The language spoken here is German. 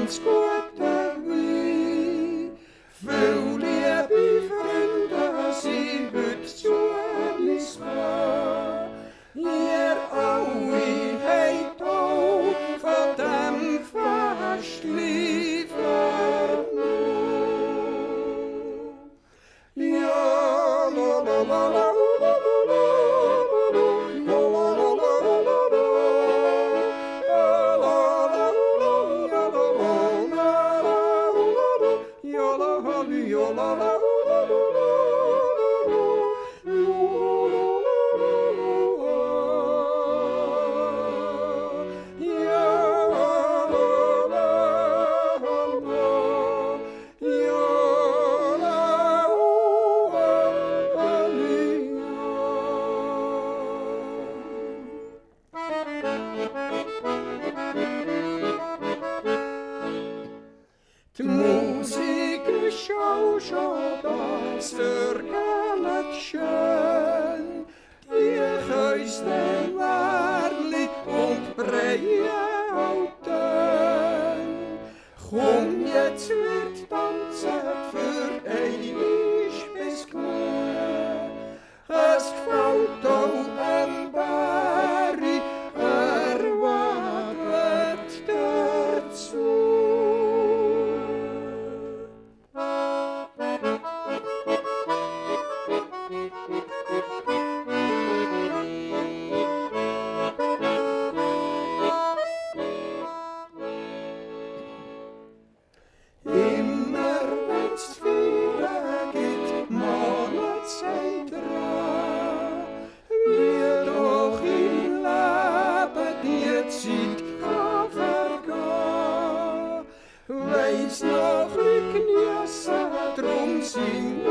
ganz gute wie. Viel liebe Freunde sind heute zu uns gekommen. Ihr alle habt auch von dem Festli vernommen. Ja, la la la la. Die Musik ist schon das vergelt schön, die Käusten, Wärli und Breien halten. Komm, jetzt wird tanzen für einmal bis genug. Es gefällt auch am Bäri, webt dazu. Immer wenn's zu feiern gibt, mahnet seid dran, wie doch im Leben die Zeit kann vergehen. Weiss noch geniessen, drum sind